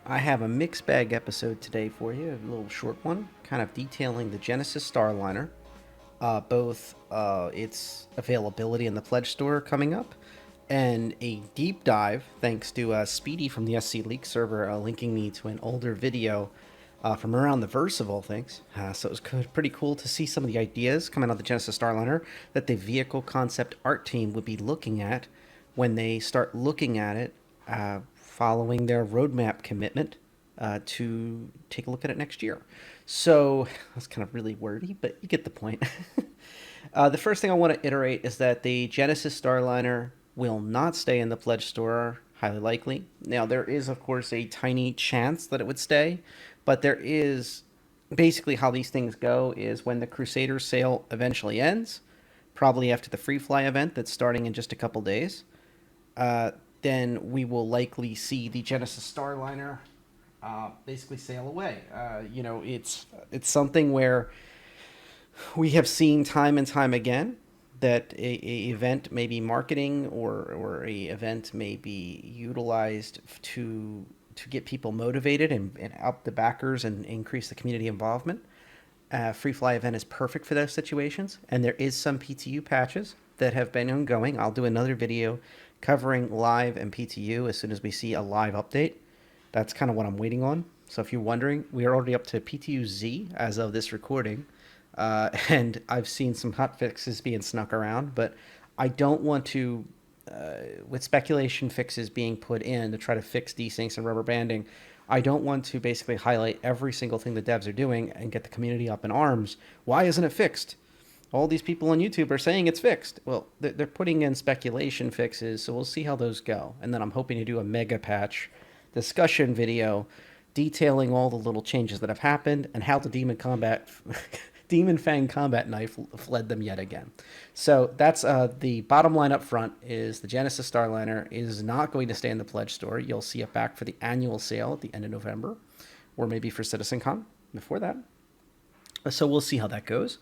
I have a mixed bag episode today for you, a little short one, kind of detailing the Genesis Starliner, both its availability in the Pledge Store coming up, and a deep dive, thanks to Speedy from the SC Leak server linking me to an older video from around the verse of all things. So it was pretty cool to see some of the ideas coming out of the Genesis Starliner that the vehicle concept art team would be looking at when they start looking at it following their roadmap commitment to take a look at it next year. So that's kind of really wordy, but you get the point. The first thing I want to iterate is that the Genesis Starliner will not stay in the Pledge Store, highly likely. Now, there is, of course, a tiny chance that it would stay, but there is basically how these things go is when the Crusader sale eventually ends, probably after the free fly event that's starting in just a couple days, uh, then we will likely see the Genesis Starliner basically sail away. It's something where we have seen time and time again that a event may be marketing or a event may be utilized to get people motivated and up the backers and increase the community involvement. Free fly event is perfect for those situations, and there is some PTU patches that have been ongoing. I'll do another video covering live and PTU as soon as we see a live update. That's kind of what I'm waiting on. So if you're wondering, we are already up to PTU Z as of this recording, and I've seen some hot fixes being snuck around, but I don't want to, with speculation fixes being put in to try to fix desyncs and rubber banding, I don't want to basically highlight every single thing the devs are doing and get the community up in arms. Why isn't it fixed? All these people on YouTube are saying it's fixed. Well, they're putting in speculation fixes, so we'll see how those go. And then I'm hoping to do a mega patch discussion video detailing all the little changes that have happened and how the demon fang combat knife fled them yet again. So that's the bottom line up front is the Genesis Starliner is not going to stay in the Pledge store. You'll see it back for the annual sale at the end of November, or maybe for CitizenCon before that. So we'll see how that goes.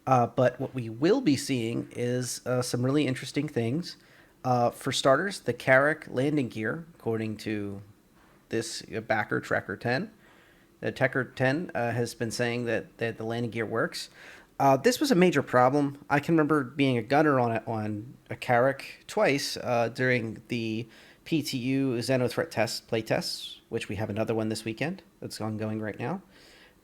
But what we will be seeing is some really interesting things. For starters, the Carrack landing gear, according to this backer Trekker 10. The Trekker 10 has been saying that the landing gear works. This was a major problem. I can remember being a gunner on a Carrack twice during the PTU Xenothreat test playtests, which we have another one this weekend that's ongoing right now.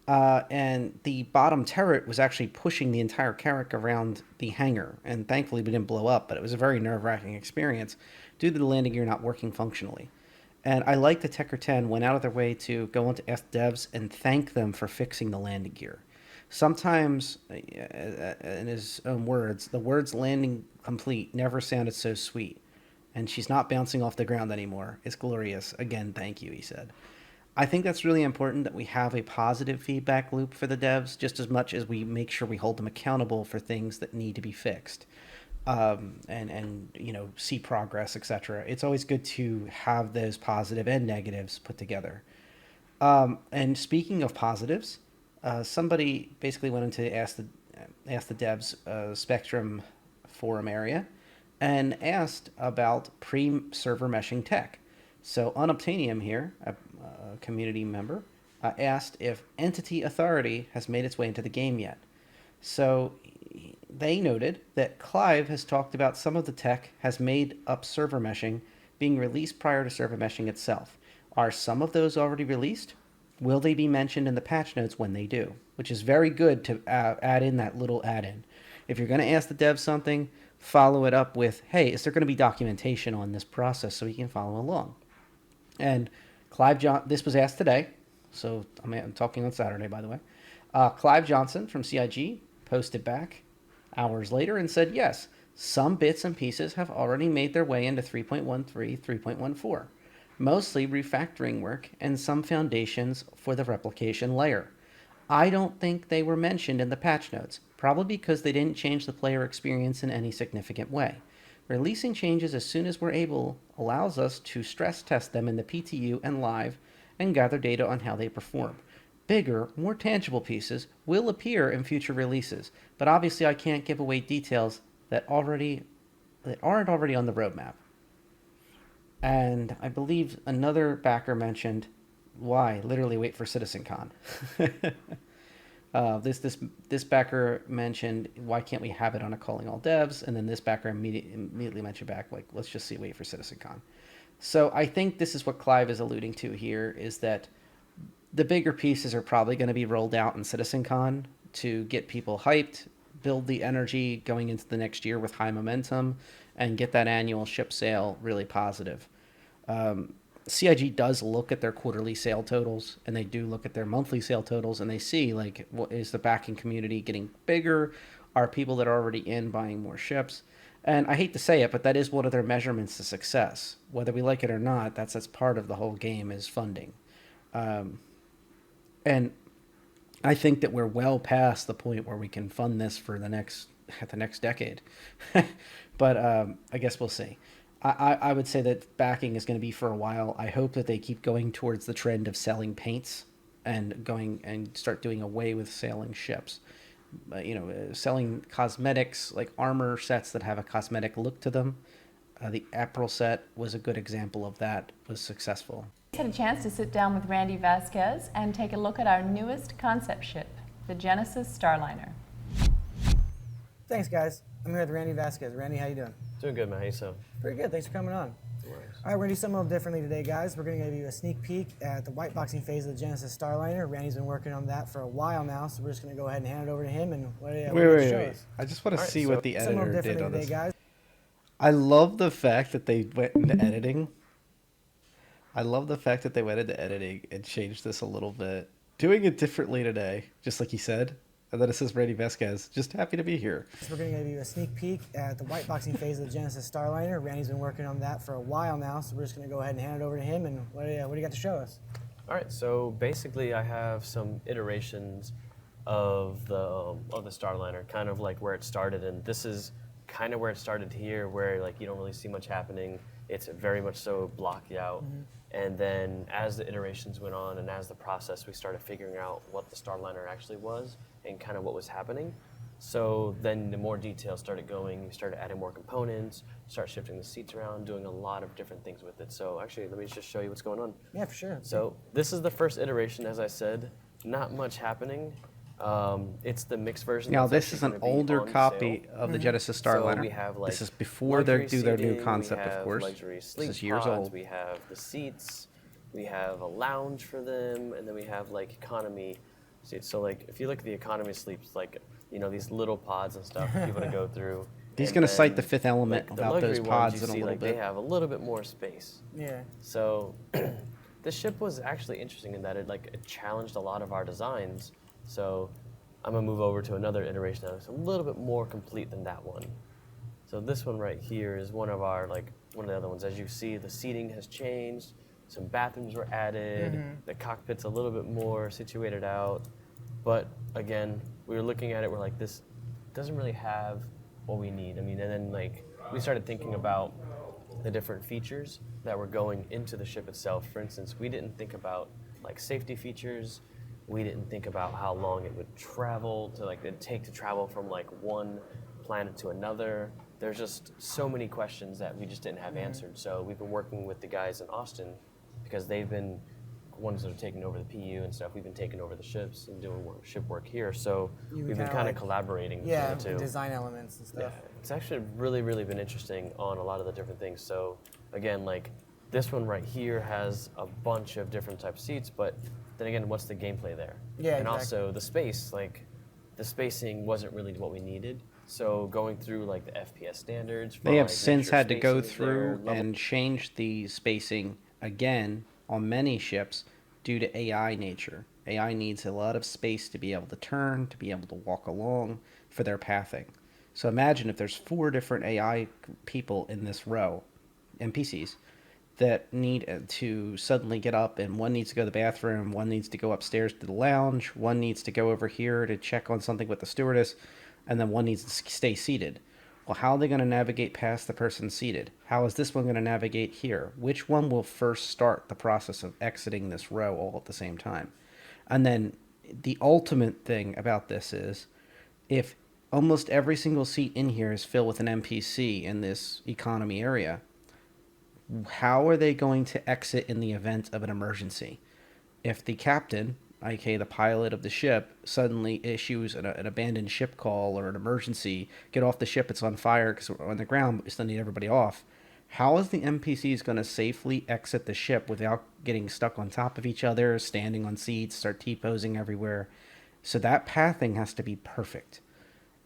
And the bottom turret was actually pushing the entire Carrack around the hangar, and thankfully we didn't blow up, but it was a very nerve-wracking experience due to the landing gear not working functionally. And I like that Tekker 10 went out of their way to go into Ask Devs and thank them for fixing the landing gear. Sometimes, in his own words, the words landing complete never sounded so sweet. And she's not bouncing off the ground anymore. It's glorious. Again, thank you, he said. I think that's really important that we have a positive feedback loop for the devs just as much as we make sure we hold them accountable for things that need to be fixed. And see progress, etc. It's always good to have those positive and negatives put together. And speaking of positives, somebody basically went into ask the devs Spectrum forum area and asked about pre-server meshing tech. So Unobtainium here, a community member, asked if Entity Authority has made its way into the game yet. So they noted that Clive has talked about some of the tech has made up server meshing being released prior to server meshing itself. Are some of those already released? Will they be mentioned in the patch notes when they do? Which is very good to add in that little add-in. If you're going to ask the dev something, follow it up with, hey, is there going to be documentation on this process so you can follow along? And this was asked today, so I'm talking on Saturday, by the way. Clive Johnson from CIG posted back hours later and said, yes, some bits and pieces have already made their way into 3.13, 3.14, mostly refactoring work and some foundations for the replication layer. I don't think they were mentioned in the patch notes, probably because they didn't change the player experience in any significant way. Releasing changes as soon as we're able allows us to stress test them in the PTU and live and gather data on how they perform. Bigger, more tangible pieces will appear in future releases, but obviously I can't give away details that aren't already on the roadmap. And I believe another backer mentioned Why? Literally wait for CitizenCon. This backer mentioned, why can't we have it on a calling all devs? And then this backer immediately mentioned back, like, let's just see, wait for CitizenCon. So I think this is what Clive is alluding to here, is that the bigger pieces are probably going to be rolled out in CitizenCon to get people hyped, build the energy going into the next year with high momentum, and get that annual ship sale really positive. CIG does look at their quarterly sale totals, and they do look at their monthly sale totals, and they see, like, what is the backing community getting bigger? Are people that are already in buying more ships? And I hate to say it, but that is one of their measurements to success. Whether we like it or not, that's part of the whole game, is funding. And I think that we're well past the point where we can fund this for the next decade. But I guess we'll see. I would say that backing is going to be for a while. I hope that they keep going towards the trend of selling paints and going and start doing away with selling ships. Selling cosmetics, like armor sets that have a cosmetic look to them. The April set was a good example of that, was successful. Had a chance to sit down with Randy Vasquez and take a look at our newest concept ship, the Genesis Starliner. Thanks, guys. I'm here with Randy Vasquez. Randy, how you doing? Doing good, man. How you so? Pretty good. Thanks for coming on. No worries. All right, we're going to do something a little differently today, guys. We're going to give you a sneak peek at the whiteboxing phase of the Genesis Starliner. Randy's been working on that for a while now, so we're just going to go ahead and hand it over to him. And Wait. I just want to see what the editor did on this. Guys. I love the fact that they went into editing. And changed this a little bit. Doing it differently today, just like he said. And then it says Randy Vasquez, just happy to be here. So we're going to give you a sneak peek at the whiteboxing phase of the Genesis Starliner. Randy's been working on that for a while now, so we're just going to go ahead and hand it over to him. And what do you got to show us? All right, so basically I have some iterations of the Starliner, kind of like where it started, and this is kind of where it started here, where like you don't really see much happening. It's very much so blocked out. Mm-hmm. And then as the iterations went on and as the process, we started figuring out what the Starliner actually was and kind of what was happening. So then the more details started going, you started adding more components, start shifting the seats around, doing a lot of different things with it. So actually, let me just show you what's going on. Yeah, for sure. So this is the first iteration, as I said. Not much happening. It's the mixed version. Now this is an older copy of the Genesis Starliner. So we have like this is before they do their new seating, concept, of course. This is years old. We have the seats. We have a lounge for them, and then we have like economy seats. So like if you look at the economy sleeps, like these little pods and stuff for people to go through. He's going to cite the fifth element like, about those pods in a little bit. They have a little bit more space. Yeah. So this ship was actually interesting in that it challenged a lot of our designs. So I'm gonna move over to another iteration now. It's a little bit more complete than that one. So this one right here is one of the other ones. As you see, the seating has changed. Some bathrooms were added. Mm-hmm. The cockpit's a little bit more situated out. But again, we were looking at it. We're like, this doesn't really have what we need. I mean, and then like we started thinking about the different features that were going into the ship itself. For instance, we didn't think about like safety features. We didn't think about how long it would travel it'd take to travel from like one planet to another. There's just so many questions that we just didn't have answered. So we've been working with the guys in Austin because they've been ones that are taking over the PU and stuff. We've been taking over the ships and doing ship work here. So we've been kind of collaborating between the two. Design elements and stuff. Yeah, it's actually really, really been interesting on a lot of the different things. So again, like this one right here has a bunch of different type of seats, but then again, what's the gameplay there? Yeah, and exactly. Also the space, like the spacing wasn't really what we needed. So going through like the FPS standards. They have since had to go through and change the spacing again on many ships due to AI nature. AI needs a lot of space to be able to turn, to be able to walk along for their pathing. So imagine if there's 4 different AI people in this row, NPCs, that need to suddenly get up, and one needs to go to the bathroom, one needs to go upstairs to the lounge, one needs to go over here to check on something with the stewardess, and then one needs to stay seated. Well, how are they going to navigate past the person seated? How is this one going to navigate here? Which one will first start the process of exiting this row all at the same time? And then the ultimate thing about this is, if almost every single seat in here is filled with an NPC in this economy area, how are they going to exit in the event of an emergency? If the captain, aka the pilot of the ship, suddenly issues an abandoned ship call or an emergency, get off the ship, it's on fire because we're on the ground, but we still need everybody off. How is the NPCs going to safely exit the ship without getting stuck on top of each other, standing on seats, start T-posing everywhere? So that pathing has to be perfect.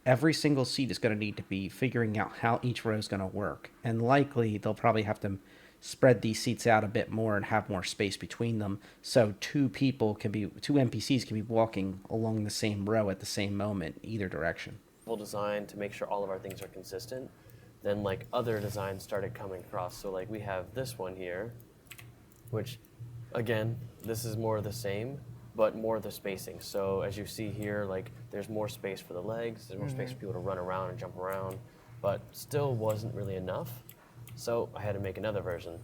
Every single seat is going to need to be figuring out how each row is going to work. And likely they'll probably have to spread these seats out a bit more and have more space between them. So two NPCs can be walking along the same row at the same moment, either direction. Full design to make sure all of our things are consistent. Then like other designs started coming across. So like we have this one here, which again, this is more of the same, but more the spacing. So as you see here, like there's more space for the legs, there's more space for people to run around and jump around, but still wasn't really enough. So I had to make another version.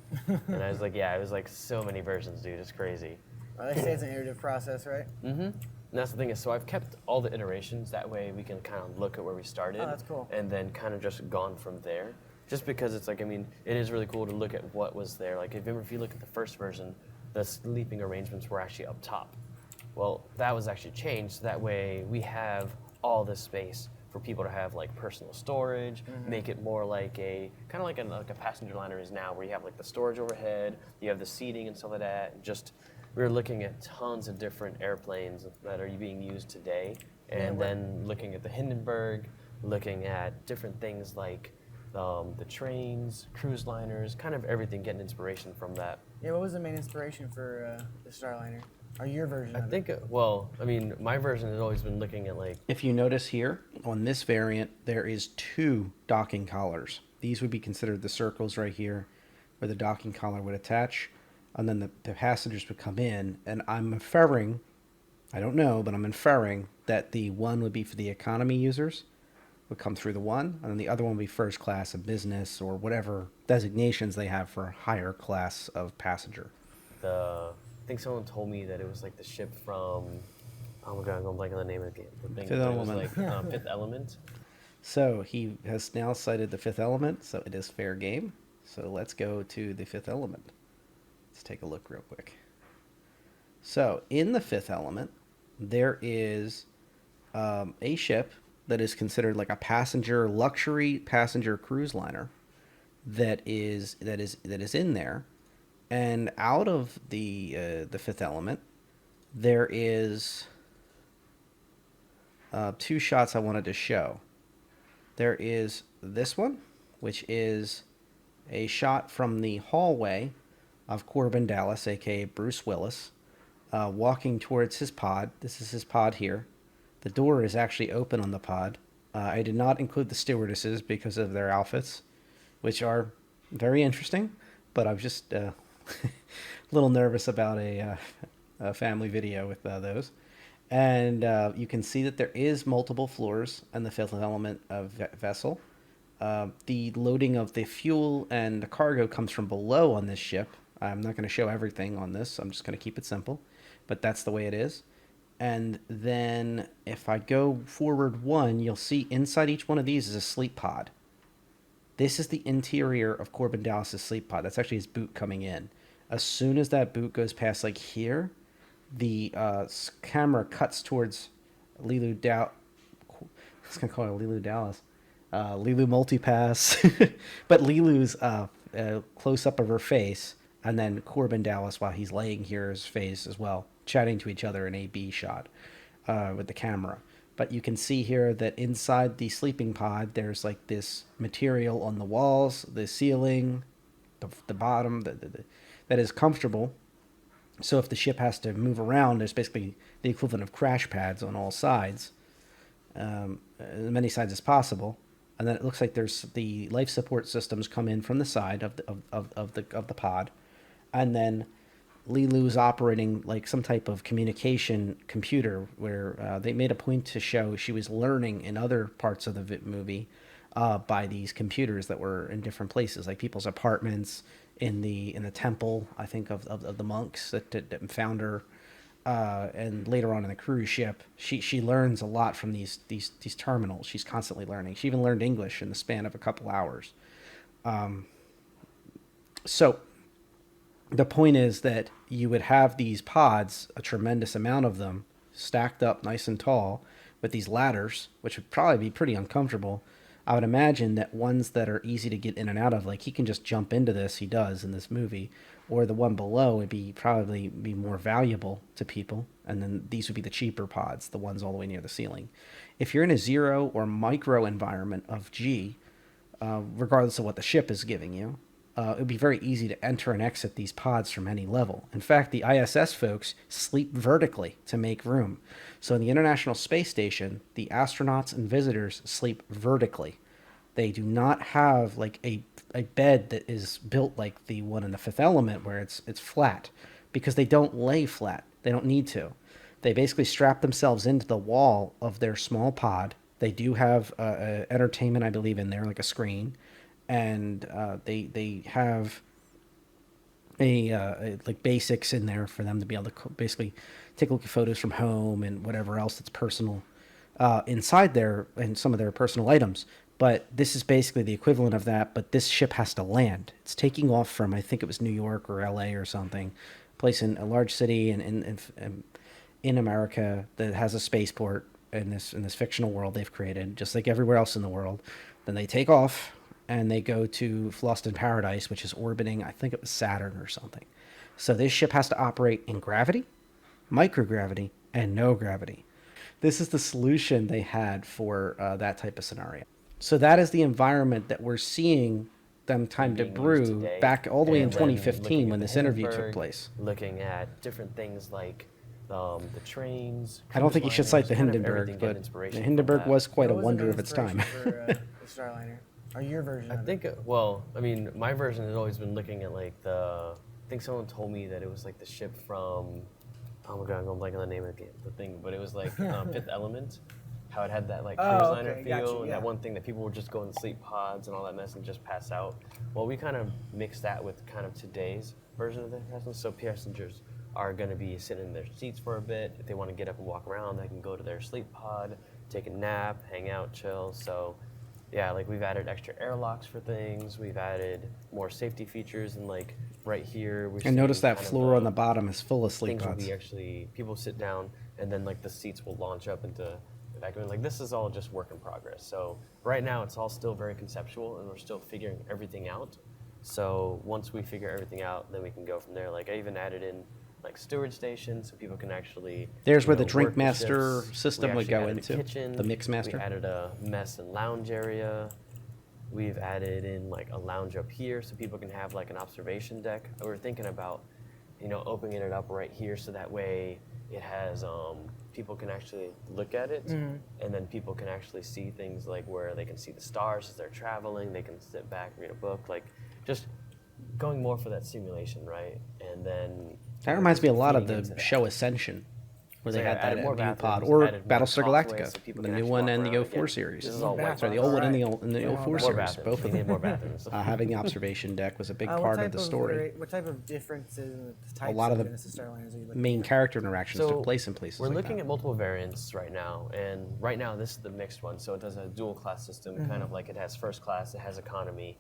And I was like, yeah, it was like so many versions, dude, it's crazy. Well, they say it's an iterative process, right? Mm-hmm. And that's the thing is, so I've kept all the iterations, that way we can kind of look at where we started. Oh, that's cool. And then kind of just gone from there. Just because it's like, I mean, it is really cool to look at what was there. Like, if you look at the first version, the sleeping arrangements were actually up top. Well, that was actually changed, so that way we have all this space for people to have like personal storage, make it more like a, kind of like a passenger liner is now, where you have like the storage overhead, you have the seating and stuff like that. Just, we were looking at tons of different airplanes that are being used today, and then looking at the Hindenburg, looking at different things like the trains, cruise liners, kind of everything, getting inspiration from that. Yeah, what was the main inspiration for the Starliner? Or your version of I it? think, well, I mean, my version has always been looking at like, If you notice here, on this variant, there is 2 docking collars. These would be considered the circles right here, where the docking collar would attach, and then the passengers would come in, and I'm inferring, I don't know, but I'm inferring that the one would be for the economy users, would come through the one, and then the other one would be first class and business, or whatever designations they have for a higher class of passenger. I think someone told me that it was like the ship from, oh my god, I'm going blank on the name of the thing. Fifth but it was Element. like Fifth Element. So he has now cited the Fifth Element, so it is fair game. So let's go to the Fifth Element. Let's take a look real quick. So in the Fifth Element, there is a ship that is considered like a luxury passenger cruise liner that is in there. And out of the Fifth Element, there is 2 shots I wanted to show. There is this one, which is a shot from the hallway of Corbin Dallas, aka Bruce Willis, walking towards his pod. This is his pod here. The door is actually open on the pod. I did not include the stewardesses because of their outfits, which are very interesting, but I'm just a little nervous about a family video with those. And you can see that there is multiple floors in the Fifth Element of vessel. The loading of the fuel and the cargo comes from below on this ship. I'm not going to show everything on this. I'm just going to keep it simple, but that's the way it is. And then if I go forward 1, you'll see inside each one of these is a sleep pod. This is the interior of Corbin Dallas's sleep pod. That's actually his boot coming in. As soon as that boot goes past like here, the camera cuts towards Lilu Dallas. I was going to call her Lilu Dallas. Lilu Multipass. But Lilu's close-up of her face, and then Corbin Dallas, while he's laying here, his face as well, chatting to each other in a B shot with the camera. But you can see here that inside the sleeping pod, there's like this material on the walls, the ceiling, the bottom, that is comfortable. So if the ship has to move around, there's basically the equivalent of crash pads on all sides, as many sides as possible. And then it looks like there's the life support systems come in from the side of the pod, and then Lilu's operating like some type of communication computer where they made a point to show she was learning in other parts of the movie by these computers that were in different places, like people's apartments, in the temple, I think, of the monks that found her, and later on in the cruise ship, she learns a lot from these terminals. She's constantly learning. She even learned English in the span of a couple hours. So the point is that you would have these pods, a tremendous amount of them, stacked up nice and tall with these ladders, which would probably be pretty uncomfortable. I would imagine that ones that are easy to get in and out of, like he can just jump into this, he does in this movie, or the one below would be probably be more valuable to people, and then these would be the cheaper pods, the ones all the way near the ceiling. If you're in a zero or micro environment of G, regardless of what the ship is giving you, it would be very easy to enter and exit these pods from any level. In fact, the ISS folks sleep vertically to make room. So in the International Space Station, the astronauts and visitors sleep vertically. They do not have like a bed that is built like the one in the Fifth Element where it's flat, because they don't lay flat. They don't need to. They basically strap themselves into the wall of their small pod. They do have entertainment, I believe, in there, like a screen, and they have like basics in there for them to be able to basically take a look at photos from home and whatever else that's personal inside there, and some of their personal items. But this is basically the equivalent of that. But this ship has to land. It's taking off from, I think it was New York or L.A. or something, place in a large city in America that has a spaceport in this fictional world they've created, just like everywhere else in the world. Then they take off and they go to Lost in Paradise, which is orbiting, I think it was Saturn or something. So this ship has to operate in gravity, microgravity, and no gravity. This is the solution they had for that type of scenario. So that is the environment that we're seeing them time to being used brew today. back all the way in And then 2015 looking when at this the interview took Hindenburg, place. looking at different things like the trains. I don't think you should cite the kind of Hindenburg, everything getting but inspiration the from Hindenburg that. was quite a What was the wonder main of its time. inspiration for the Starliner, or your version I of think, it? well, I mean, my version has always been looking at like I think someone told me that it was like the ship from, oh my god, I'm going blank on the name of the thing, but it was like Fifth Element, how it had that like cruise Oh, liner okay, feel, gotcha, and yeah. that one thing that people would just go in sleep pods and all that mess and just pass out. Well, we kind of mixed that with kind of today's version of the passengers. So passengers are going to be sitting in their seats for a bit. If they want to get up and walk around, they can go to their sleep pod, take a nap, hang out, chill. So yeah, like we've added extra airlocks for things. We've added more safety features, and like right here, we're And notice seeing that kind of floor on the bottom is full of sleep things will pods. be actually people sit down, and then like the seats will launch up into the vacuum. Like this is all just work in progress. So right now, it's all still very conceptual, and we're still figuring everything out. So once we figure everything out, then we can go from there. Like I even added in like storage stations so people can actually. There's where the work drink master shifts. system We would actually go added a into, kitchen. the mix master. We added a mess and lounge area. We've added in like a lounge up here so people can have like an observation deck. We were thinking about, opening it up right here so that way it has people can actually look at it, and then people can actually see things like where they can see the stars as they're traveling. They can sit back, read a book, like just going more for that simulation, right? And then That reminds me a lot of feeding the into that. show Ascension, where they So, yeah, had that added more view pod, bathrooms, or added more Battlestar crossways Galactica, so people the can new actually one walk and the around. 04 Again, series. this is all white Sorry, the bathrooms, old one and alright. the Yeah, 04 more series, bathrooms. both We of need them. more bathrooms. Having the observation deck was a big What part type of the story. What type of differences in the types A lot of the Genesis Starliners are you looking main at? character interactions took place in places we're like looking that. at multiple variants right now, and right now this is the mixed one. So it does a dual class system, kind of like it has first class, it has economy,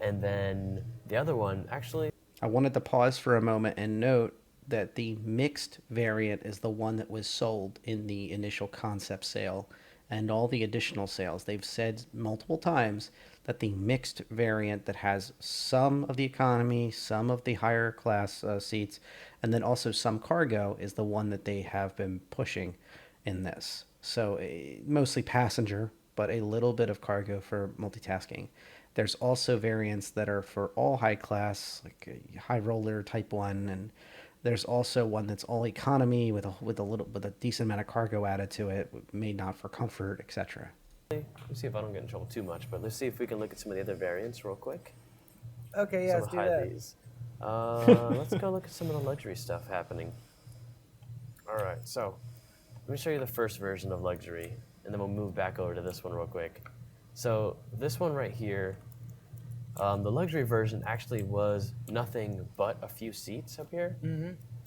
and then the other one actually. I wanted to pause for a moment and note that the mixed variant is the one that was sold in the initial concept sale and all the additional sales. They've said multiple times that the mixed variant that has some of the economy, some of the higher class seats, and then also some cargo is the one that they have been pushing in this. So mostly passenger, but a little bit of cargo for multitasking. There's also variants that are for all high class, like a high roller type one, and there's also one that's all economy with a decent amount of cargo added to it, made not for comfort, etc. Let's see if I don't get in trouble too much, but let's see if we can look at some of the other variants real quick. Okay, yeah, So let's do we'll hide that. these. Let's go look at some of the luxury stuff happening. All right, so let me show you the first version of luxury, and then we'll move back over to this one real quick. So this one right here, the luxury version actually was nothing but a few seats up here.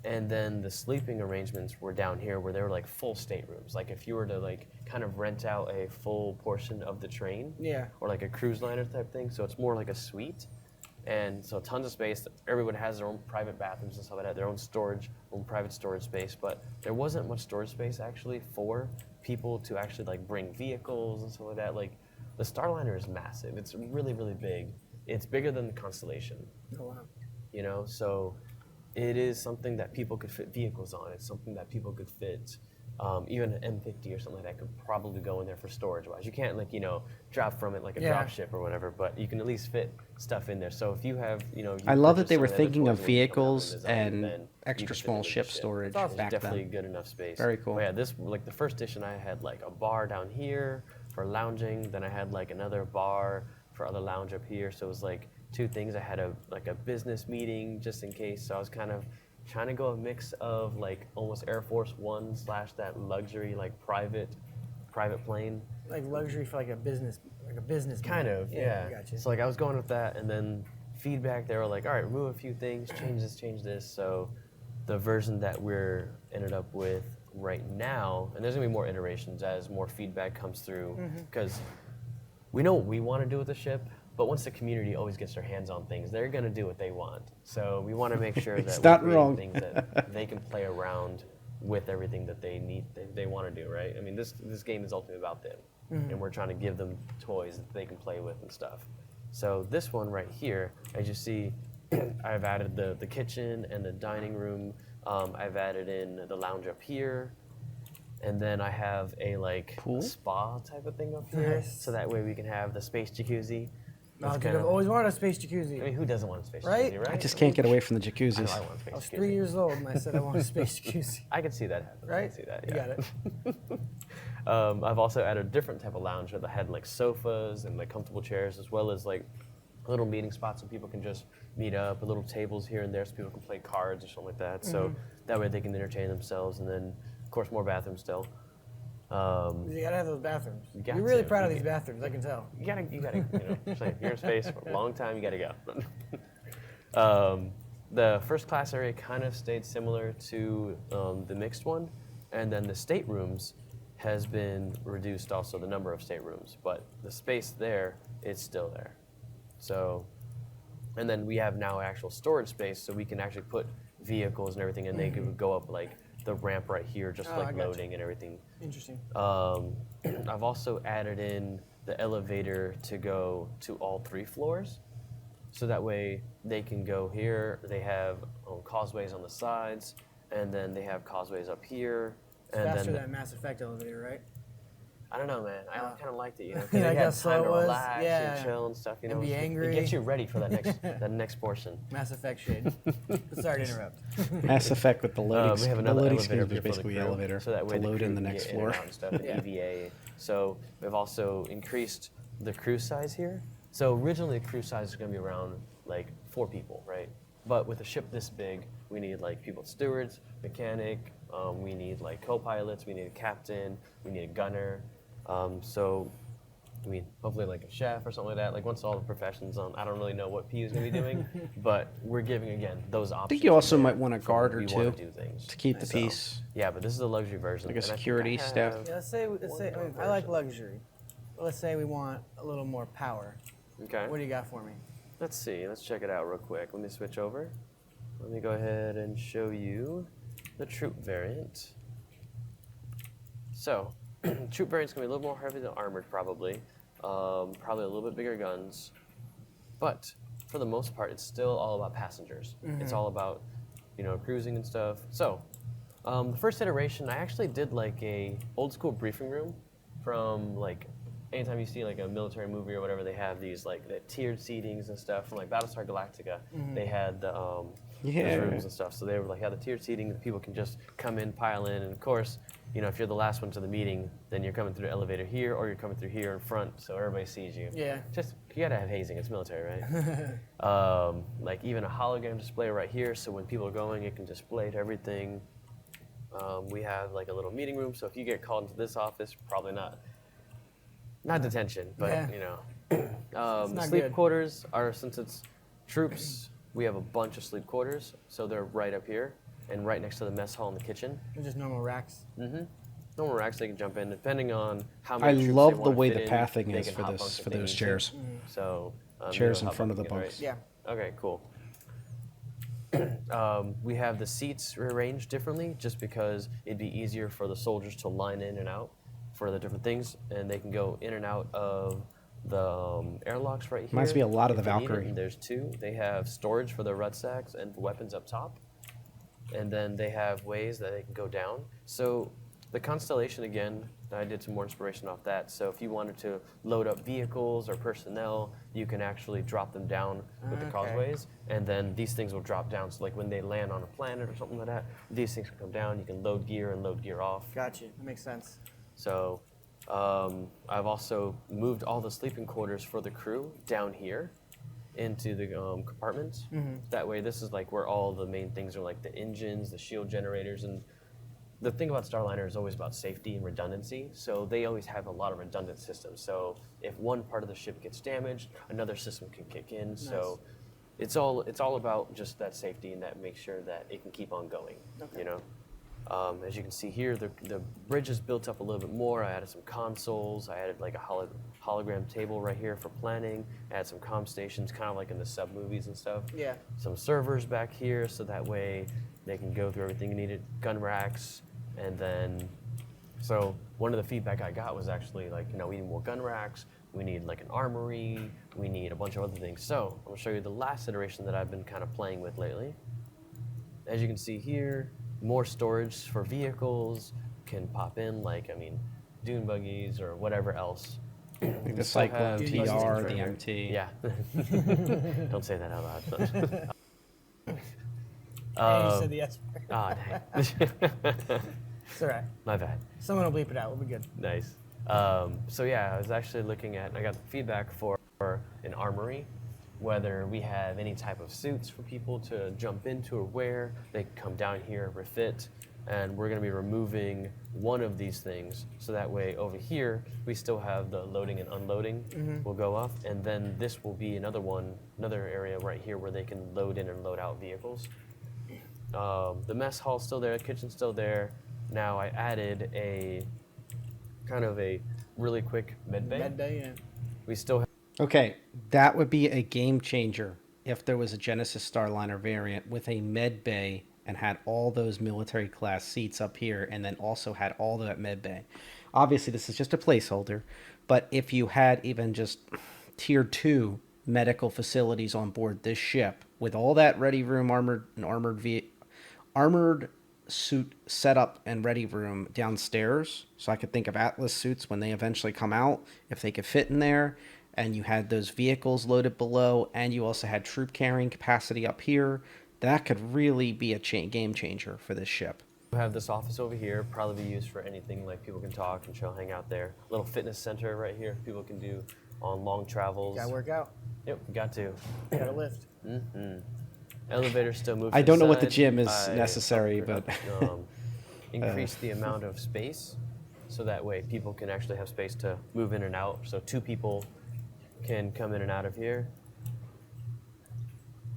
And then the sleeping arrangements were down here where they were like full staterooms. Like if you were to like kind of rent out a full portion of the train, Yeah. or like a cruise liner type thing. So it's more like a suite. And so tons of space. Everyone has their own private bathrooms and stuff like that, their own storage, own private storage space. But there wasn't much storage space actually for people to actually like bring vehicles and stuff like that. Like the Starliner is massive. It's really, really big. It's bigger than the Constellation. Oh, wow. You know, so it is something that people could fit vehicles on. It's something that people could fit. Even an M50 or something like that could probably go in there for storage-wise. You can't like, you know, drop from it like a drop ship or whatever, but you can at least fit stuff in there. So if you have, you know, I love that they were thinking of vehicles and extra small ship ship. storage It's back definitely then. good enough space. Very cool. But yeah, this like the first edition I had like a bar down here for lounging. Then I had like another bar for other lounge up here. So it was like two things. I had a business meeting just in case. So I was kind of trying to go a mix of like almost Air Force One / that luxury like private plane. Like luxury for like a business Kind of, yeah. Gotcha. So like I was going with that, and then feedback they were like, all right, remove a few things, change this. So the version that we're ended up with right now, and there's gonna be more iterations as more feedback comes through, because we know what we want to do with the ship. But once the community always gets their hands on things, they're going to do what they want. So we want to make sure that not we're wrong. creating things that they can play around with everything that they need, they want to do, right? I mean, this game is ultimately about them, and we're trying to give them toys that they can play with and stuff. So this one right here, as you see, I've added the kitchen and the dining room. I've added in the lounge up here. And then I have a like Pool? spa type of thing up here, Nice. so that way we can have the space jacuzzi. No, That's dude, kind I've of- always wanted a space jacuzzi. I mean, who doesn't want a space Right? jacuzzi, right? I just can't get away from the I know jacuzzis. I want a space I was jacuzzi. 3 years old and I said I want a space jacuzzi. I can see that happen. I Right? can see that. You Yeah. got it. I've also added a different type of lounge that had like sofas and like comfortable chairs, as well as like little meeting spots so people can just meet up, little tables here and there so people can play cards or something like that. So that way they can entertain themselves, and then of course more bathrooms still. You gotta have those bathrms. got You're really to. proud of You these bathrooms, I can tell. You gotta, you know, it's like you're in space for a long time, you gotta go. The first class area kind of stayed similar to the mixed one, and then the staterooms has been reduced also, the number of staterooms, but the space there is still there. So, and then we have now actual storage space, so we can actually put vehicles and everything, and they could go up like the ramp right here, just Oh, I like gotcha. loading and everything. Interesting. I've also added in the elevator to go to all 3 floors. So that way they can go here. They have causeways on the sides, and then they have causeways up here. And Faster then than Mass Effect elevator, right? I don't know, man. I kind of liked it, you know, because Yeah, they I had guess so time it to was. relax Yeah. and chill and stuff. You know, And be It angry. gets you ready for that next portion. Mass Effect shade. Sorry to interrupt. Mass Effect with the loading. We have the another loading elevator screen was up here for the basically crew, elevator so that way to the load crew in the can next get in floor. and out and stuff, and EVA. So we've also increased the crew size here. So originally the crew size is going to be around like 4 people, right? But with a ship this big, we need like people stewards, mechanic, we need like co-pilots, we need a captain, we need a gunner. So I mean, hopefully like a chef or something like that. Like once all the professions on, I don't really know what P is going to be doing, but we're giving again those options. I think you also there might want a for guard when or we wanna two do things. to keep the So, peace. Yeah, but this is a luxury version. Like a and I think security I staff. have- Yeah, let's say I mean, I like luxury. But let's say we want a little more power. Okay. What do you got for me? Let's see. Let's check it out real quick. Let me switch over. Let me go ahead and show you the troop variant. So, troop variant's gonna be a little more heavy than armored, probably. Probably a little bit bigger guns, but for the most part, it's still all about passengers. It's all about, you know, cruising and stuff. So, the first iteration, I actually did like a old school briefing room from like anytime you see like a military movie or whatever, they have these like the tiered seatings and stuff from like Battlestar Galactica. They had the Yeah. those rooms and stuff. So they were like, yeah, the tiered seating, people can just come in, pile in, and of course, you know, if you're the last one to the meeting, then you're coming through the elevator here, or you're coming through here in front, so everybody sees you. Yeah. Just you gotta have hazing. It's military, right? Like even a hologram display right here, so when people are going, it can display to everything. We have like a little meeting room, so if you get called into this office, probably not detention, but Yeah. you know. It's not Sleep good. quarters are, since it's troops, we have a bunch of sleep quarters, so they're right up here and right next to the mess hall and the kitchen. They're just normal racks. Normal racks they can jump in, depending on how I many troops love they the wanna way fit the in, pathing they is can for hop this bunks if for they those need to. chairs. So Chairs you know, in front of the hop up bunks. again, Yeah. Okay, cool. We have the seats rearranged differently just because it'd be easier for the soldiers to line in and out for the different things, and they can go in and out of the airlocks right here. Reminds me a lot of if the they need it, Valkyrie. and there's two. They have storage for their rucksacks and weapons up top, and then they have ways that they can go down. So the Constellation, again, I did some more inspiration off that. So if you wanted to load up vehicles or personnel, you can actually drop them down with the causeways, and then these things will drop down. So like when they land on a planet or something like that, these things can come down. You can load gear and load gear off. Gotcha. That makes sense. So I've also moved all the sleeping quarters for the crew down here into the compartments. That way, this is like where all the main things are, like the engines, the shield generators, and the thing about Starliner is always about safety and redundancy. So they always have a lot of redundant systems. So if one part of the ship gets damaged, another system can kick in. Nice. So it's all about just that safety and that make sure that it can keep on going. Okay. You know. As you can see here, the bridge is built up a little bit more. I added some consoles. I added like a hologram table right here for planning. I added some comm stations, kind of like in the sub movies and stuff. Yeah. Some servers back here, so that way they can go through everything needed. Gun racks, and then, so one of the feedback I got was actually like, we need more gun racks. We need like an armory. We need a bunch of other things. So I'm gonna show you the last iteration that I've been kind of playing with lately. As you can see here, more storage for vehicles can pop in, like, dune buggies or whatever else. The Cyclone, TR, the MT. Yeah. Don't say that out loud. You said the S word. Oh, dang. It's all right. My bad. Someone will bleep it out. We'll be good. Nice. So yeah, I was actually looking at, I got feedback for an armory, whether we have any type of suits for people to jump into or wear. They can come down here, refit, and we're gonna be removing one of these things. So that way over here, we still have the loading and unloading will go off. And then this will be another area right here where they can load in and load out vehicles. The mess hall's still there, the kitchen's still there. Now I added a kind of a really quick med bay. Med bay, yeah. We still have Okay, that would be a game changer if there was a Genesis Starliner variant with a med bay and had all those military class seats up here and then also had all that med bay. Obviously, this is just a placeholder, but if you had even just tier 2 medical facilities on board this ship with all that ready room, armored suit setup and ready room downstairs, so I could think of Atlas suits when they eventually come out, if they could fit in there, and you had those vehicles loaded below, and you also had troop carrying capacity up here, that could really be a game changer for this ship. We have this office over here, probably be used for anything, like people can talk and chill, hang out there. Little fitness center right here, people can do on long travels. Gotta work out. Yep, got to. Gotta lift. Elevator still moves. I don't know what the inside. gym is necessary, but increase the amount of space, so that way people can actually have space to move in and out. So 2 people can come in and out of here.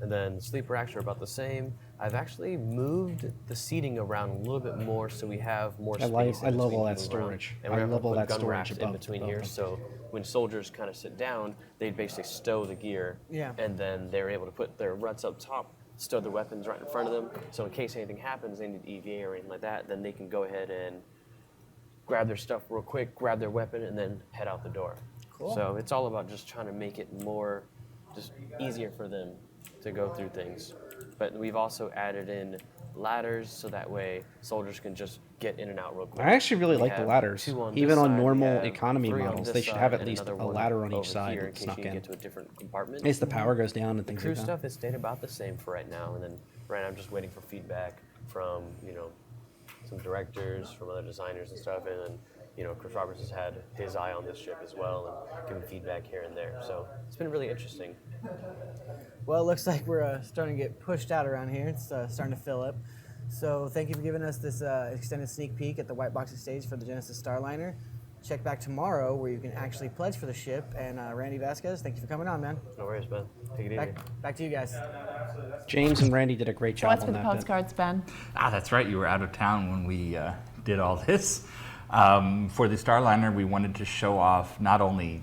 And then the sleeper racks are about the same. I've actually moved the seating around a little bit more, so we have more space. I love all that storage. And we're I love all that gun storage racks in between here, them. so when soldiers kind of sit down, they'd basically stow the gear. Yeah. And then they're able to put their ruts up top, stow their weapons right in front of them. So in case anything happens, they need EVA or anything like that, then they can go ahead and grab their stuff real quick, grab their weapon, and then head out the door. Cool. So it's all about just trying to make it more, just easier for them to go through things. But we've also added in ladders, so that way soldiers can just get in and out real quick. I actually really We like the have ladders. 2 on Even this on side, we normal have economy 3 on models, this they should side, have at and least another a one ladder on over each side here in that's case snuck you can in. get to a different compartment. In case the power goes down and The things crew like that. stuff has stayed about the same for right now, and then right now I'm just waiting for feedback from some directors, from other designers and stuff, and then Chris Roberts has had his eye on this ship as well and given feedback here and there. So it's been really interesting. Well, it looks like we're starting to get pushed out around here. It's starting to fill up. So thank you for giving us this extended sneak peek at the Whitebox stage for the Genesis Starliner. Check back tomorrow where you can actually pledge for the ship. And Randy Vasquez, thank you for coming on, man. No worries, man. Take it easy. Back to you guys. James and Randy did a great So job what's on for the that bit. postcards, Ben? That's right. You were out of town when we did all this. For the Starliner, we wanted to show off not only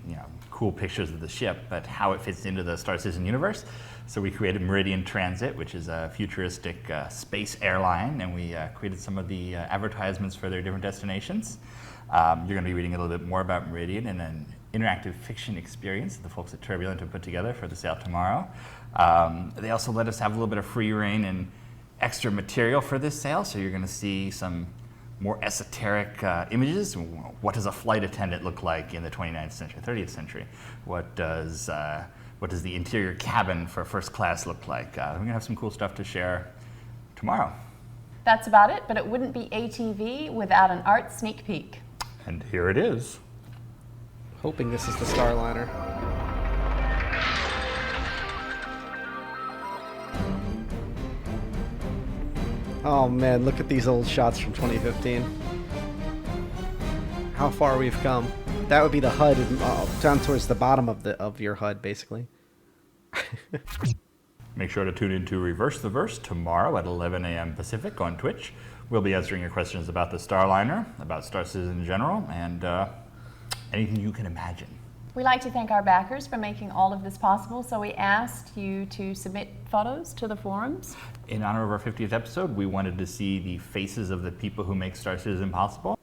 cool pictures of the ship, but how it fits into the Star Citizen universe. So we created Meridian Transit, which is a futuristic space airline, and we created some of the advertisements for their different destinations. You're going to be reading a little bit more about Meridian and an interactive fiction experience that the folks at Turbulent have put together for the sale tomorrow. They also let us have a little bit of free reign and extra material for this sale, so you're going to see some more esoteric images. What does a flight attendant look like in the 29th century, 30th century? What does the interior cabin for first class look like? We're going to have some cool stuff to share tomorrow. That's about it, but it wouldn't be ATV without an art sneak peek. And here it is. Hoping this is the Starliner. Oh man, look at these old shots from 2015. How far we've come. That would be the HUD down towards the bottom of your HUD, basically. Make sure to tune in to Reverse the Verse tomorrow at 11 a.m. Pacific on Twitch. We'll be answering your questions about the Starliner, about Star Citizen in general, and anything you can imagine. We like to thank our backers for making all of this possible, so we asked you to submit photos to the forums. In honor of our 50th episode, we wanted to see the faces of the people who make Star Citizen possible.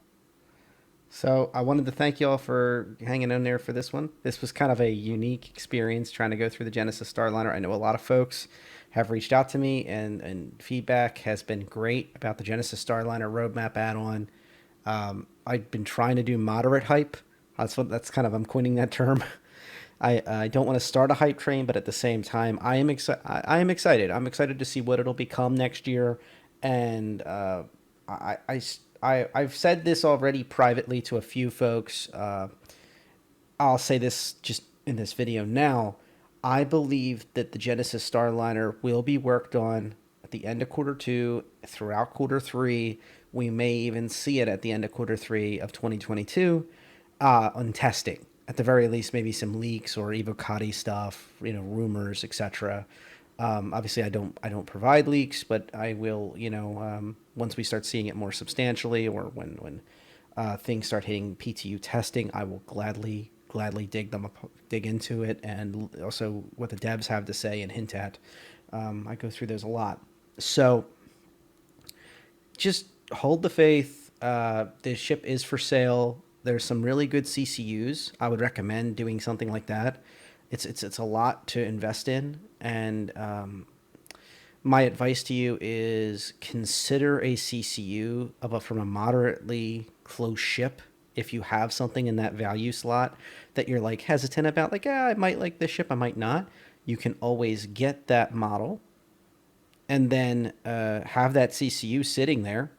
So I wanted to thank you all for hanging in there for this one. This was kind of a unique experience trying to go through the Genesis Starliner. I know a lot of folks have reached out to me, and feedback has been great about the Genesis Starliner roadmap add-on. I've been trying to do moderate hype. That's kind of, I'm coining that term. I don't want to start a hype train, but at the same time, I am excited. I'm excited to see what it'll become next year. And I've said this already privately to a few folks. I'll say this just in this video now. I believe that the Genesis Starliner will be worked on at the end of Q2, throughout Q3. We may even see it at the end of Q3 of 2022 on testing. At the very least, maybe some leaks or Evocati stuff, rumors, etc. Obviously, I don't provide leaks, but I will, once we start seeing it more substantially, or when things start hitting PTU testing, I will gladly dig into it, and also what the devs have to say and hint at. I go through those a lot, so just hold the faith. The ship is for sale. There's some really good CCUs. I would recommend doing something like that. It's a lot to invest in, and my advice to you is consider a CCU from a moderately close ship. If you have something in that value slot that you're like hesitant about, like, I might like this ship, I might not, you can always get that model and then have that CCU sitting there,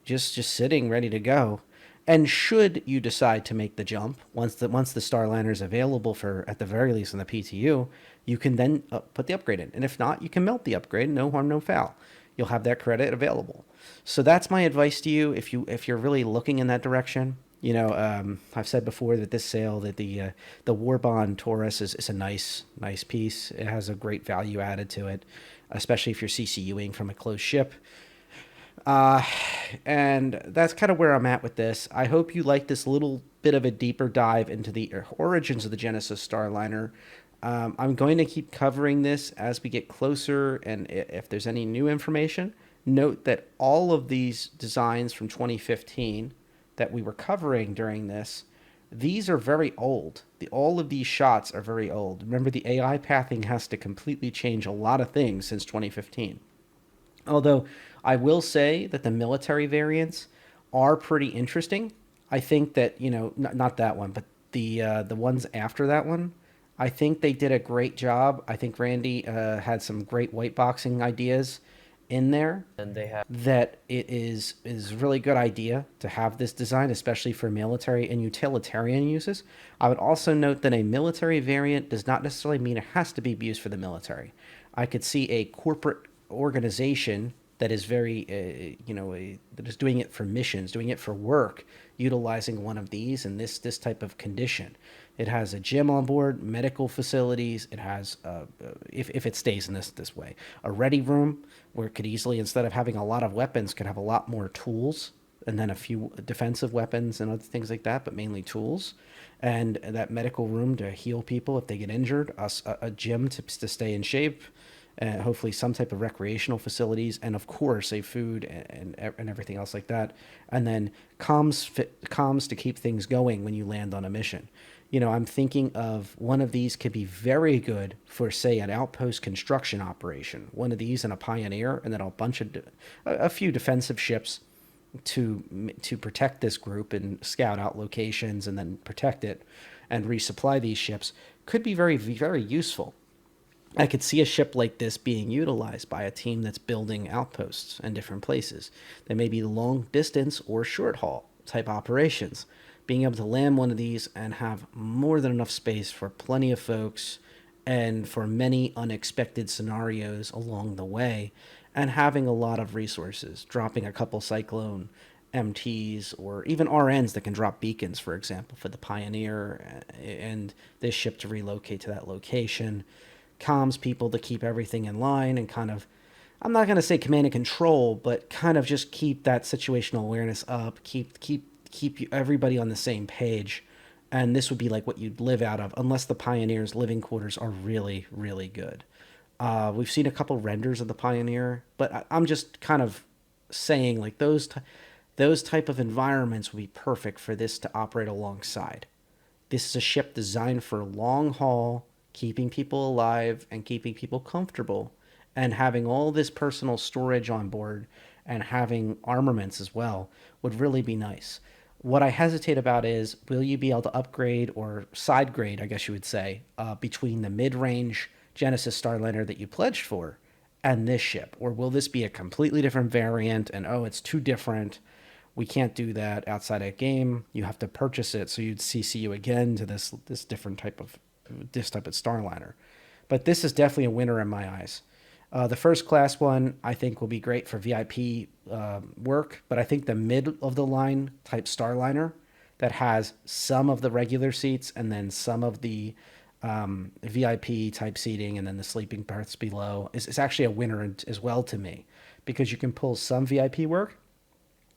just sitting ready to go. And should you decide to make the jump, once the Starliner is available for, at the very least, in the PTU, you can then put the upgrade in. And if not, you can melt the upgrade. No harm, no foul. You'll have that credit available. So that's my advice to you if you're really looking in that direction. I've said before that this sale, that the Warbond Taurus is a nice piece. It has a great value added to it, especially if you're CCUing from a closed ship. And that's kind of where I'm at with this. I hope you like this little bit of a deeper dive into the origins of the Genesis Starliner. I'm going to keep covering this as we get closer, and if there's any new information, note that all of these designs from 2015 that we were covering during this, these are very old. All of these shots are very old. Remember, the AI pathing has to completely change a lot of things since 2015. Although I will say that the military variants are pretty interesting. I think that, not that one, but the ones after that one, I think they did a great job. I think Randy had some great whiteboxing ideas in there. And they have that it is really good idea to have this design, especially for military and utilitarian uses. I would also note that a military variant does not necessarily mean it has to be used for the military. I could see a corporate organization that is very, that is doing it for missions, doing it for work, utilizing one of these in this type of condition. It has a gym on board, medical facilities. It has, if it stays in this way, a ready room where it could easily, instead of having a lot of weapons, could have a lot more tools and then a few defensive weapons and other things like that, but mainly tools. And that medical room to heal people if they get injured, a gym to stay in shape, hopefully some type of recreational facilities, and of course a food and everything else like that. And then comms to keep things going when you land on a mission. I'm thinking of one of these could be very good for, say, an outpost construction operation. One of these and a Pioneer, and then a few defensive ships to protect this group and scout out locations and then protect it and resupply these ships could be very, very useful. I could see a ship like this being utilized by a team that's building outposts in different places. They may be long distance or short haul type operations. Being able to land one of these and have more than enough space for plenty of folks and for many unexpected scenarios along the way, and having a lot of resources, dropping a couple Cyclone MTs or even RNs that can drop beacons, for example, for the Pioneer and this ship to relocate to that location, comms people to keep everything in line and kind of, I'm not going to say command and control, but kind of just keep that situational awareness up, keep everybody on the same page. And this would be like what you'd live out of, unless the Pioneer's living quarters are really, really good. We've seen a couple renders of the Pioneer, but I'm just kind of saying like those type of environments would be perfect for this to operate alongside. This is a ship designed for long haul, keeping people alive and keeping people comfortable, and having all this personal storage on board and having armaments as well would really be nice. What I hesitate about is, will you be able to upgrade or side grade, I guess you would say, between the mid-range Genesis Starliner that you pledged for and this ship? Or will this be a completely different variant and, oh, it's too different, we can't do that outside a game, you have to purchase it, so you'd CC you again to this type of Starliner. But this is definitely a winner in my eyes. The first class one I think will be great for VIP work, but I think the mid of the line type Starliner that has some of the regular seats and then some of the VIP type seating and then the sleeping berths below is actually a winner as well to me, because you can pull some VIP work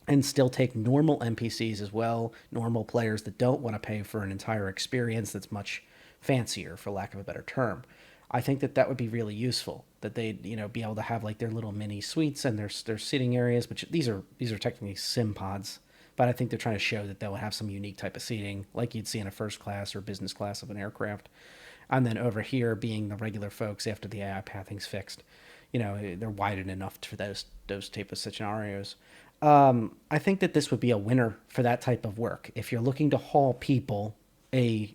and still take normal NPCs as well, normal players that don't want to pay for an entire experience that's much fancier, for lack of a better term. I think that would be really useful, that they'd be able to have like their little mini suites and their sitting areas, which these are technically sim pods, but I think they're trying to show that they'll have some unique type of seating like you'd see in a first class or business class of an aircraft. And then over here being the regular folks after the AI pathing's fixed, they're widened enough for those type of scenarios. I think that this would be a winner for that type of work. If you're looking to haul people, a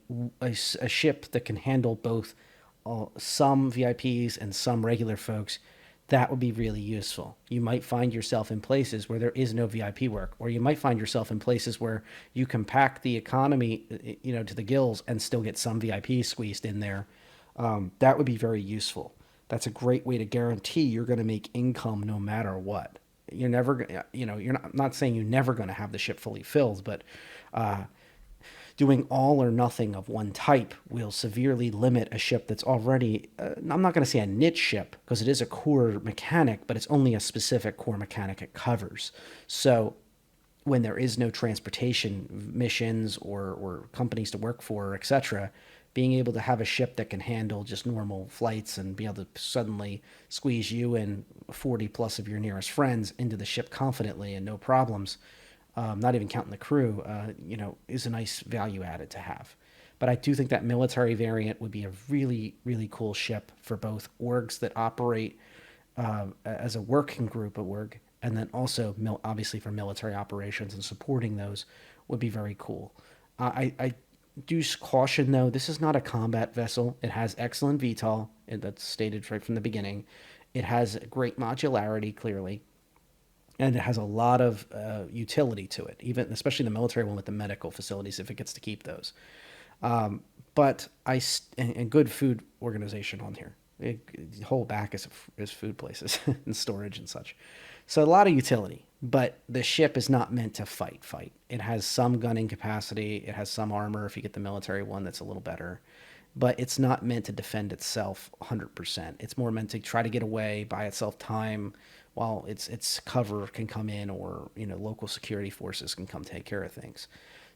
ship that can handle both some VIPs and some regular folks, that would be really useful. You might find yourself in places where there is no VIP work, or you might find yourself in places where you can pack the economy, to the gills and still get some VIP squeezed in there. That would be very useful. That's a great way to guarantee you're going to make income no matter what. You're never, you're not saying you're never going to have the ship fully filled, but doing all or nothing of one type will severely limit a ship that's already, I'm not going to say a niche ship, because it is a core mechanic, but it's only a specific core mechanic it covers. So when there is no transportation missions or companies to work for, etc., being able to have a ship that can handle just normal flights and be able to suddenly squeeze you and 40 plus of your nearest friends into the ship confidently and no problems, not even counting the crew, is a nice value added to have. But I do think that military variant would be a really, really cool ship for both orgs that operate as a working group of org, and then also obviously for military operations and supporting those would be very cool. I do caution, though, this is not a combat vessel. It has excellent VTOL, and that's stated right from the beginning. It has great modularity, clearly, and it has a lot of utility to it, even especially the military one with the medical facilities, if it gets to keep those. But and good food organization on here. The whole back is food places and storage and such. So a lot of utility, but the ship is not meant to fight. It has some gunning capacity. It has some armor if you get the military one that's a little better. But it's not meant to defend itself 100%. It's more meant to try to get away, buy itself time, while its cover can come in, or local security forces can come take care of things.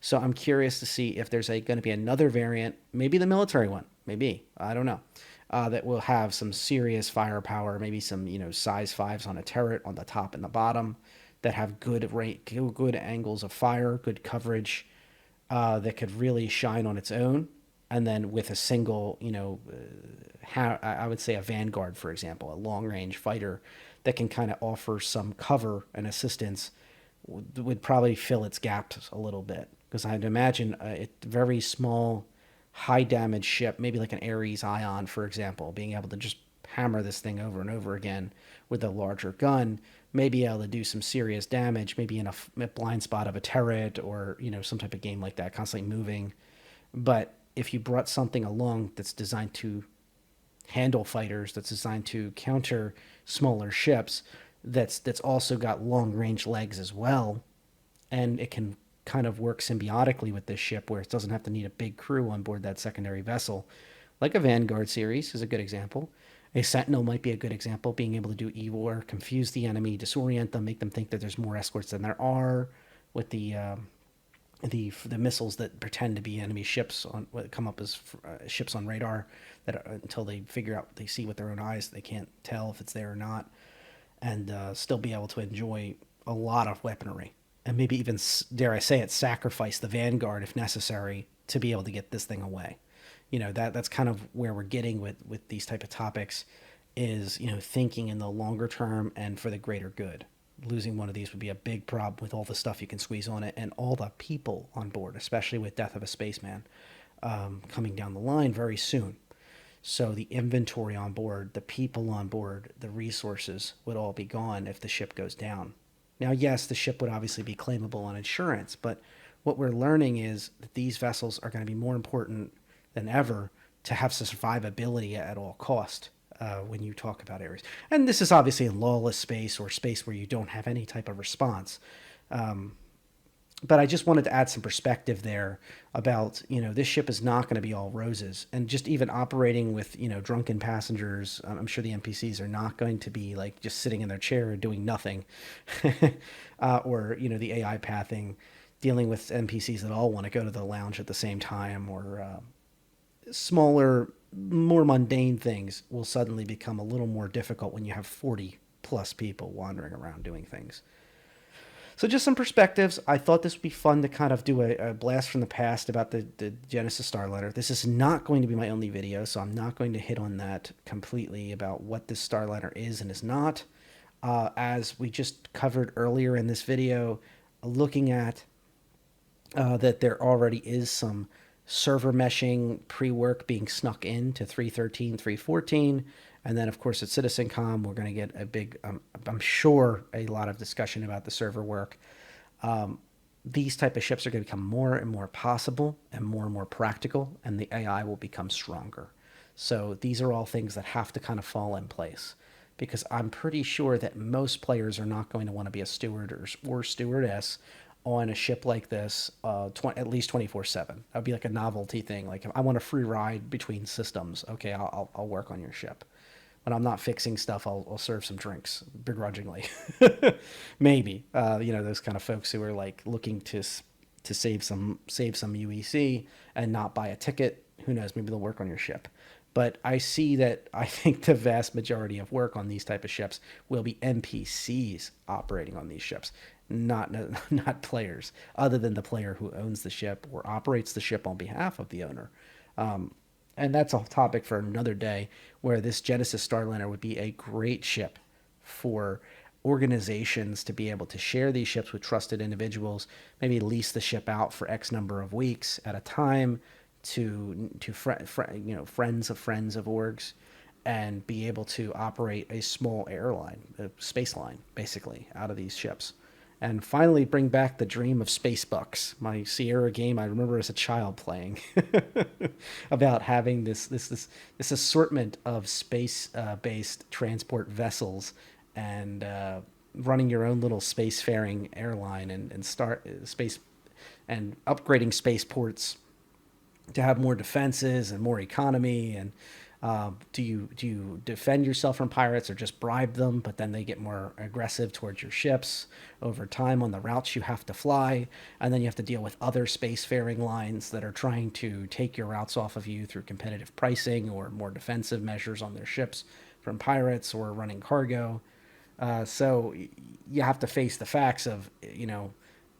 So I'm curious to see if there's going to be another variant, maybe the military one, maybe, I don't know, that will have some serious firepower, maybe some size fives on a turret on the top and the bottom, that have good angles of fire, good coverage, that could really shine on its own. And then with a single, I would say a Vanguard, for example, a long range fighter that can kind of offer some cover and assistance, would probably fill its gaps a little bit. Because I'd imagine a very small, high damage ship, maybe like an Ares Ion, for example, being able to just hammer this thing over and over again with a larger gun, may be able to do some serious damage, maybe in a blind spot of a turret, or some type of game like that, constantly moving. But if you brought something along that's designed to handle fighters, that's designed to counter smaller ships, that's also got long range legs as well, and it can kind of work symbiotically with this ship, where it doesn't have to need a big crew on board that secondary vessel, like a Vanguard series is a good example. A Sentinel might be a good example, being able to do EVOR, confuse the enemy, disorient them, make them think that there's more escorts than there are, with the missiles that pretend to be enemy ships on what come up as ships on radar, that until they figure out, they see with their own eyes, they can't tell if it's there or not, and still be able to enjoy a lot of weaponry, and maybe even, dare I say it, sacrifice the Vanguard if necessary to be able to get this thing away. That's kind of where we're getting with these type of topics, is thinking in the longer term and for the greater good. Losing one of these would be a big problem with all the stuff you can squeeze on it, and all the people on board, especially with Death of a Spaceman coming down the line very soon. So the inventory on board, the people on board, the resources would all be gone if the ship goes down. Now, yes, the ship would obviously be claimable on insurance, but what we're learning is that these vessels are going to be more important than ever to have survivability at all cost, when you talk about areas. And this is obviously in lawless space, or space where you don't have any type of response. But I just wanted to add some perspective there about, this ship is not going to be all roses. And just even operating with, drunken passengers, I'm sure the NPCs are not going to be like just sitting in their chair doing nothing. Or, the AI pathing, dealing with NPCs that all want to go to the lounge at the same time, or smaller, more mundane things will suddenly become a little more difficult when you have 40 plus people wandering around doing things. So just some perspectives. I thought this would be fun to kind of do a blast from the past about the Genesis Starliner. This is not going to be my only video, so I'm not going to hit on that completely about what this Starliner is and is not. As we just covered earlier in this video, looking at that there already is some server meshing pre-work being snuck into 3.13, 3.14. And then, of course, at CitizenCom, we're going to get a big, I'm sure, a lot of discussion about the server work. These type of ships are going to become more and more possible and more practical, and the AI will become stronger. So these are all things that have to kind of fall in place, because I'm pretty sure that most players are not going to want to be a steward or stewardess on a ship like this at least 24/7. That would be like a novelty thing. Like, if I want a free ride between systems, okay, I'll work on your ship. When I'm not fixing stuff, I'll serve some drinks begrudgingly. Maybe those kind of folks who are like looking to save some UEC and not buy a ticket. Who knows? Maybe they'll work on your ship. But I think the vast majority of work on these type of ships will be NPCs operating on these ships, not players, other than the player who owns the ship or operates the ship on behalf of the owner. And that's a topic for another day, where this Genesis Starliner would be a great ship for organizations to be able to share these ships with trusted individuals, maybe lease the ship out for X number of weeks at a time to friends of orgs, and be able to operate a small airline, a space line, basically, out of these ships. And finally bring back the dream of Spacebucks, my Sierra game I remember as a child playing, about having this assortment of space-based transport vessels, and running your own little spacefaring airline, and start space and upgrading spaceports to have more defenses and more economy, and Do you defend yourself from pirates or just bribe them, but then they get more aggressive towards your ships over time on the routes you have to fly? And then you have to deal with other spacefaring lines that are trying to take your routes off of you through competitive pricing or more defensive measures on their ships from pirates or running cargo. So you have to face the facts of,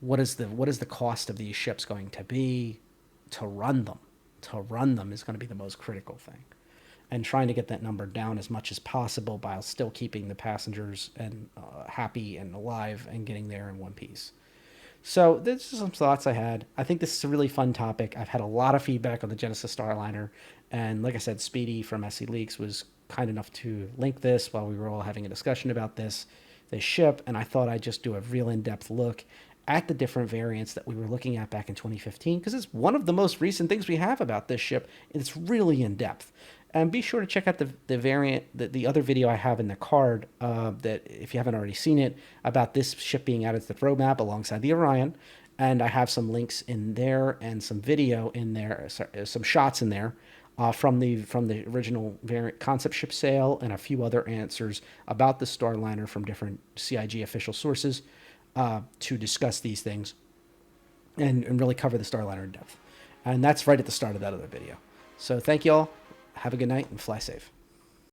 what is the cost of these ships going to be to run them? To run them is going to be the most critical thing, and trying to get that number down as much as possible while still keeping the passengers and happy and alive and getting there in one piece. So this is some thoughts I had. I think this is a really fun topic. I've had a lot of feedback on the Genesis Starliner, and like I said, Speedy from SE Leaks was kind enough to link this while we were all having a discussion about this ship, and I thought I'd just do a real in-depth look at the different variants that we were looking at back in 2015, because it's one of the most recent things we have about this ship. It's really in depth. And be sure to check out the variant, the other video I have in the card, that if you haven't already seen it, about this ship being added to the roadmap alongside the Orion. And I have some links in there and some video in there, some shots in there from the original variant concept ship sale, and a few other answers about the Starliner from different CIG official sources to discuss these things and really cover the Starliner in depth. And that's right at the start of that other video. So thank you all. Have a good night and fly safe.